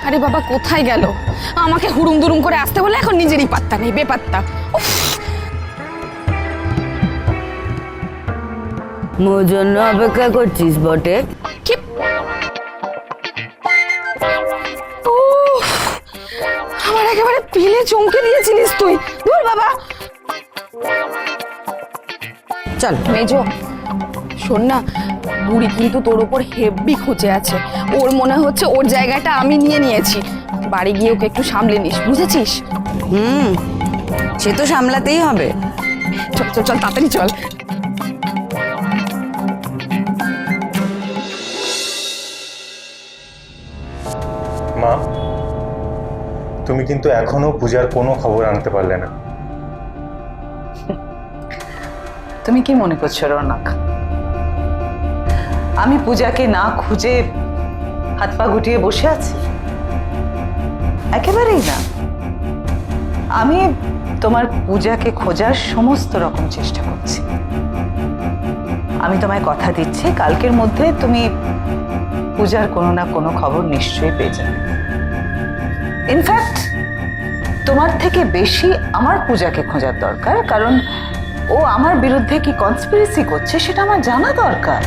আরে বাবা কোথায় গেল? আমাকে হুড়ুম দুরুম করে আসতে বলে এখন নিজেরই পাত্তা নেই, বেপাত্তা। মোর জন্য অপেক্ষা করছিস বটে? কি আমার একেবারে পিলে চমকে দিয়েছিলিস তুই। দূর বাবা। চল মেজো, শোন না, বুড়ি কিন্তু তোর উপর হেব্বি খুঁজে আছে। ওর মনে হচ্ছে ওর জায়গাটা আমি নিয়ে নিয়েছি। বাড়ি গিয়ে ওকে একটু সামলে নিস, বুঝেছিস? সে তো সামলাতেই হবে। চল চল চল, তাড়াতাড়ি চল। মা, তুমি কিন্তু এখনো পূজার কোনো খবর আনতে পারলে না। তুমি কি মনে করছো রৌনক, আমি পূজাকে না খুঁজে হাত পা গুটিয়ে বসে আছি? একেবারেই না। আমি তোমার পূজাকে খোঁজার সমস্ত রকম চেষ্টা করছি। আমি তোমায় কথা দিচ্ছি, কালকের মধ্যে তুমি পূজার কোনো না কোনো খবর নিশ্চয়ই পেয়ে যাবে। ইনফ্যাক্ট তোমার থেকে বেশি আমার পূজাকে খোঁজার দরকার, কারণ ও আমার বিরুদ্ধে কি কনস্পিরেসি করছে সেটা আমার জানা দরকার।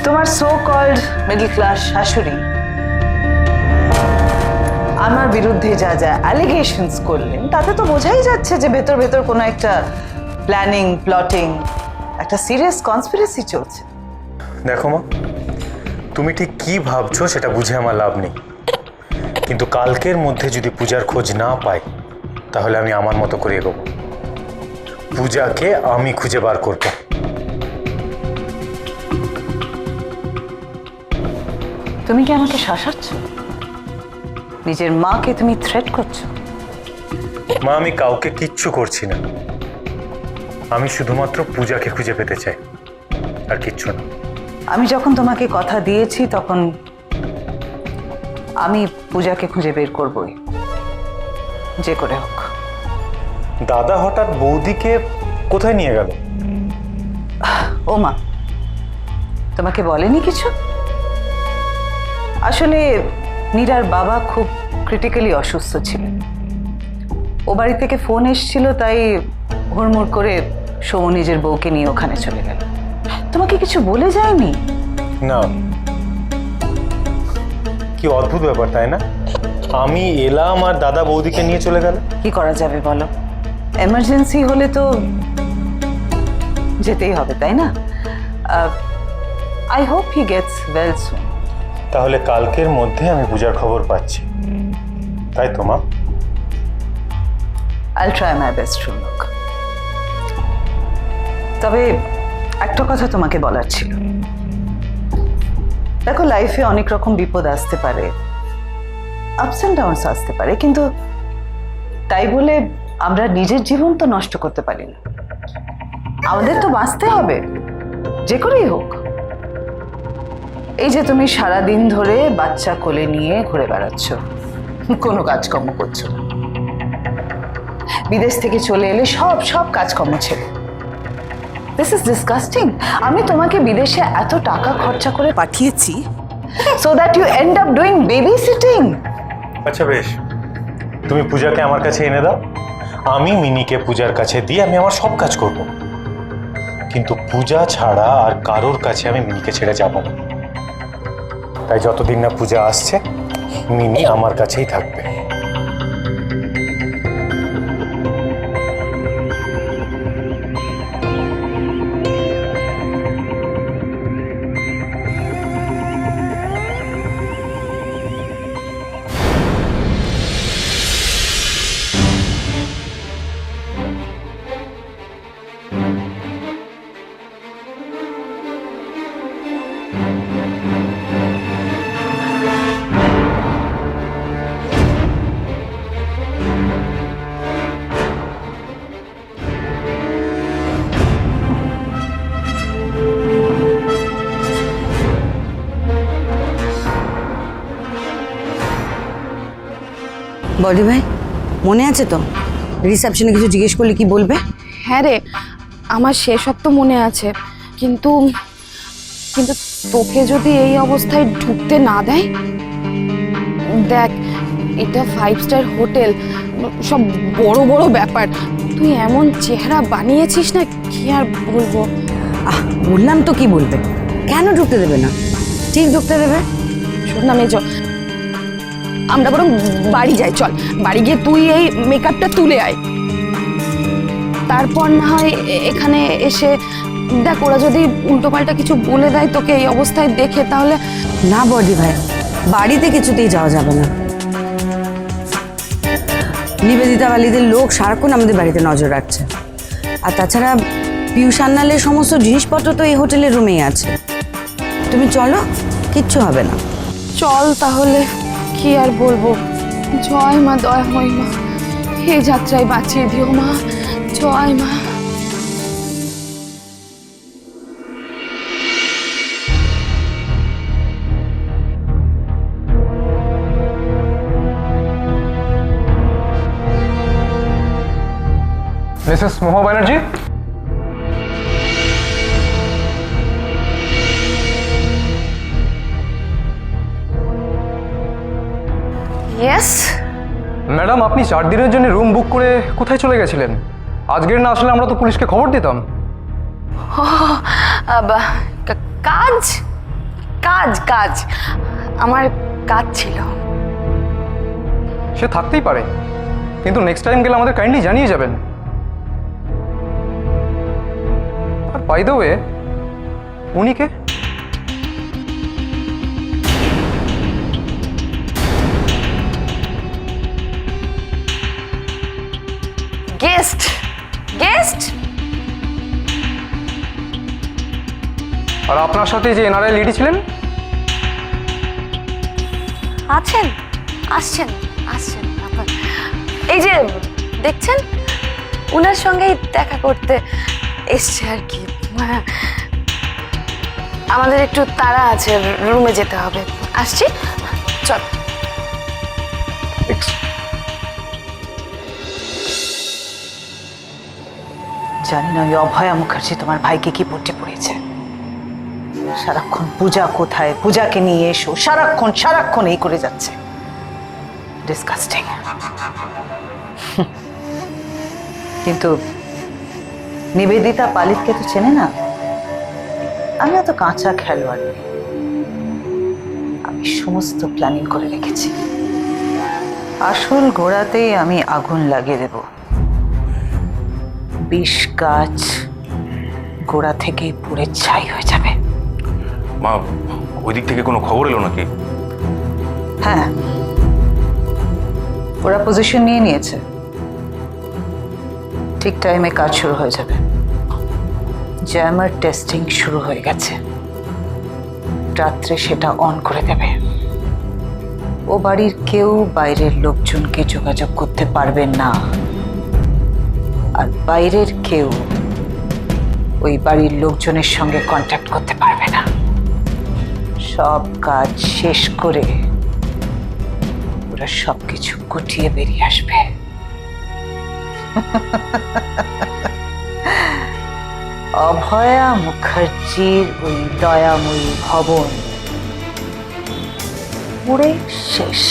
তোমার সো কল্ড মিডল ক্লাস শাশুড়ি আমার বিরুদ্ধে যা যা অ্যালিগেশনস করলেন, তাতে তো বোঝাই যাচ্ছে যে ভেতর ভেতর কোনো একটা প্ল্যানিং, প্লটিং, একটা সিরিয়াস কনস্পিরেসি চলছে। দেখো মা, তুমি ঠিক কি ভাবছো সেটা বুঝে আমার লাভ নেই, কিন্তু কালকের মধ্যে যদি পূজার খোঁজ না পাই তাহলে আমি আমার মতো করে এগোবো। পূজাকে আমি খুঁজে বার করব। তুমি কি আমাকে শাসাচ্ছ? নিজের মাকে তুমি থ্রেট করছো? মা, আমি কাউকে কিচ্ছু করছি না। আমি শুধুমাত্র পূজাকে খুঁজে পেতে চাই, আর কিচ্ছু না। আমি যখন তোমাকে কথা দিয়েছি তখন আমি পূজাকে খুঁজে বের করবই, যে করে হোক। দাদা হঠাৎ বৌদিকে কোথায় নিয়ে গেল? ও মা, তোমাকে বলেনি কিছু? আসলে নীরার বাবা খুব ক্রিটিক্যালি অসুস্থ ছিলেন। ও বাড়ি থেকে ফোন এসেছিল, তাই হুড়মুড় করে সৌম নিজের বউকে নিয়ে ওখানে চলে গেল। তোমাকে কিছু বলে যায়নি? না। কি অদ্ভুত ব্যাপার, তাই না? আমি এলাম আর দাদা বৌদিকে নিয়ে চলে গেল। কি করা যাবে বলো, এমার্জেন্সি হলে তো যেতেই হবে, তাই না? I hope he gets well soon. তাহলে কালকের মধ্যে আমি পূজার খবর পাচ্ছি, তাই তো মা? I'll try my best, Rounak. তবে একটা কথা তোমাকে বলার ছিল। দেখো, লাইফে অনেক রকম বিপদ আসতে পারে, আপস অ্যান্ড ডাউনস আসতে পারে, কিন্তু তাই বলে আমরা নিজের জীবন তো নষ্ট করতে পারি না। আমাদের তো বাঁচতে হবে, যে করেই হোক। এই যে তুমি সারাদিন ধরে বাচ্চা কোলে নিয়ে ঘুরে বেড়াচ্ছ, কোনো কাজকর্ম করছো না, বিদেশ থেকে চলে এলে সব কাজকর্ম ছেড়ে। This is disgusting. আমি তোমাকে বিদেশে এত টাকা খরচা করে পাঠিয়েছি so that you end up doing babysitting. আচ্ছা বেশ, তুমি পূজাকে আমার কাছে এনে দাও, আমি মিনিকে পূজার কাছে দিয়ে আমি আমার সব কাজ করব। কিন্তু পূজা ছাড়া আর কারোর কাছে আমি মিনিকে ছেড়ে যাব না। তাই যতদিন না পূজা আসছে, মিনি আমার কাছেই থাকবে। বলি ভাই, মনে আছে তো রিসেপশনে কিছু জিজ্ঞেস করলে কি বলবে? হ্যাঁ রে, আমার সেসব তো মনে আছে, কিন্তু কিন্তু তোকে যদি এই অবস্থায় ঢুকতে না দেয়, দেখ এটা 5 স্টার হোটেল, সব বড় বড় ব্যাপার, তুই এমন চেহারা বানিয়েছিস না, কি আর বলবো। বললাম তো, কি বলবে? কেন ঢুকতে দেবে না? ঠিক ঢুকতে দেবে। শোন না মেজো, আমরা বরং বাড়ি যাই, চল বাড়ি গিয়ে তুই এই মেকআপটা তুলে আয়, তারপর না হয় এখানে এসে দেখ ওরা যদি উল্টোপাল্টা কিছু বলে দেয় তোকে এই অবস্থায় দেখে, তাহলে। না বড়দি ভাই, বাড়িতে কিছুতেই যাওয়া যাবে না। নিবেদিতা বালিদের লোক সারাক্ষণ আমাদের বাড়িতে নজর রাখছে, আর তাছাড়া পিউ সান্যালের সমস্ত জিনিসপত্র তো এই হোটেলের রুমেই আছে। তুমি চলো, কিচ্ছু হবে না। চল তাহলে, কি আর বলবো। জয় মা দয়াময়ী মা, এই যাত্রায় বাঁচিয়ে দিও মা, জয় মা। Mrs Moha Banerjee, yes. Madam আপনি 4 দিনের জন্য রুম বুক করে কোথায় চলে গেছিলেন? আজকের না আসলে আমরা তো পুলিশকে খবর দিতাম। কাজ কাজ কাজ আমার কাজ ছিল। সে থাকতেই পারে, কিন্তু নেক্সট টাইম গেলে আমাদের কাইন্ডলি জানিয়ে যাবেন। আর বাই দ্য ওয়ে, উনি কে? Guest guest. আর আপনার সাথে যে এনআরআই লেডি ছিলেন? আছেন, আসছেন আসছেন আপনার, এই যে দেখছেন, ওনার সঙ্গেই দেখা করতে এসছে আর কি। আমাদের একটু তাড়া আছে, রুমে যেতে হবে, আসছি, চল। জানি না ওই অভয়া মুখার্জি তোমার ভাইকে কি পড়তে পড়েছে। সারাক্ষণ পূজা কোথায়, পূজাকে নিয়ে এসো, সারাক্ষণ সারাক্ষণ এই করে যাচ্ছে। ডিসকাস্টিং। কিন্তু নিবেদিতা পালিতকে তো চেনে না। আমি অত কাঁচা খেলোয়াড় নই, আমি সমস্ত প্ল্যানিং করে রেখেছি। আসল গোড়াতেই আমি আগুন লাগিয়ে দেব। বিষ গাছ গোড়া থেকে পুড়ে ছাই হয়ে যাবে। মা, ওই দিক থেকে কোনো খবর এলো নাকি? হ্যাঁ, ওরা পজিশন নিয়ে নিয়েছে, ঠিক টাইমে কাজ শুরু হয়ে যাবে। জ্যামার টেস্টিং শুরু হয়ে গেছে, রাত্রে সেটা অন করে দেবে। ও বাড়ির কেউ বাইরের লোকজনকে যোগাযোগ করতে পারবে না, আর বাইরের কেউ ওই বাড়ির লোকজনের সঙ্গে কন্ট্যাক্ট করতে পারবে না। সব কাজ শেষ করে ওরা সবকিছু গুটিয়ে বেরিয়ে আসবে। অভয়া মুখার্জির ওই দয়াময়ী ভবন পুরে শেষ।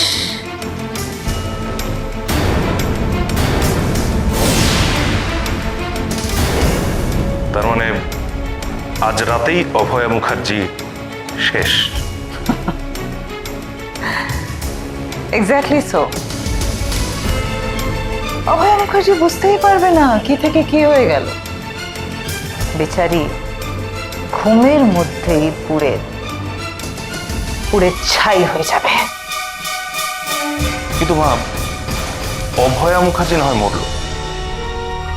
তার মানে আজ রাতেই অভয়া মুখার্জি শেষ? Exactly so. অভয়া মুখার্জি বুঝতেই পারবে না কি থেকে কি হয়ে গেল। বেচারি ঘুমের মধ্যেই পুড়ে পুড়ে ছাই হয়ে যাবে। কিন্তু মা, অভয়া মুখার্জি না হয় মরল,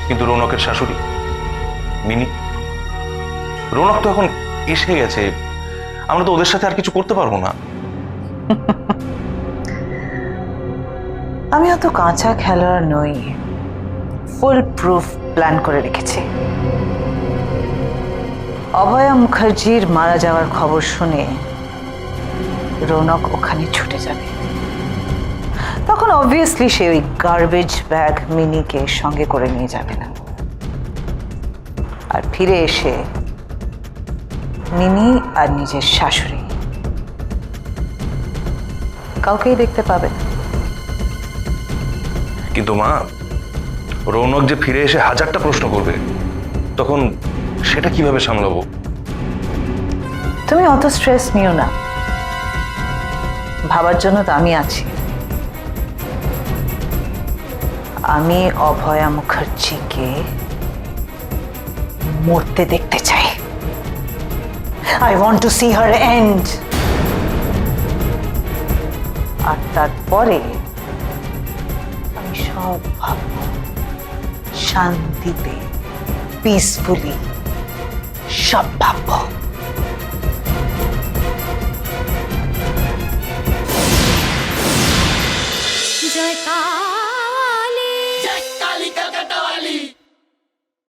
কিন্তু রৌনকের শাশুড়ি মিনি, রৌনক তো এখন এসে গেছে, আমরা তো ওদের সাথে আর কিছু করতে পারবো না। আমি অত কাঁচা খেলোয়াড় নই, ফুল প্রুফ প্ল্যান করে রেখেছি। অভয়া মুখার্জির মারা যাওয়ার খবর শুনে রৌনক ওখানে ছুটে যাবে। তখন অবভিয়াসলি সে ওই গার্বেজ ব্যাগ মিনিকে সঙ্গে করে নিয়ে যাবে না, আর ফিরে এসে মিনি আর নিজের শাশুড়ি কাউকেই দেখতে পাবে না। কিন্তু মা, রৌনক যে ফিরে এসে হাজারটা প্রশ্ন করবে, তখন সেটা কিভাবে সামলাবো? তুমি অত স্ট্রেস নিও না, ভাবার জন্য তো আমি আছি। আমি অভয়া মুখার্জিকে মরতে দেখতে চাই। I want to see her end. আর তারপরে আমি সব ভাববো শান্তিতে, পিসফুলি সব ভাববো।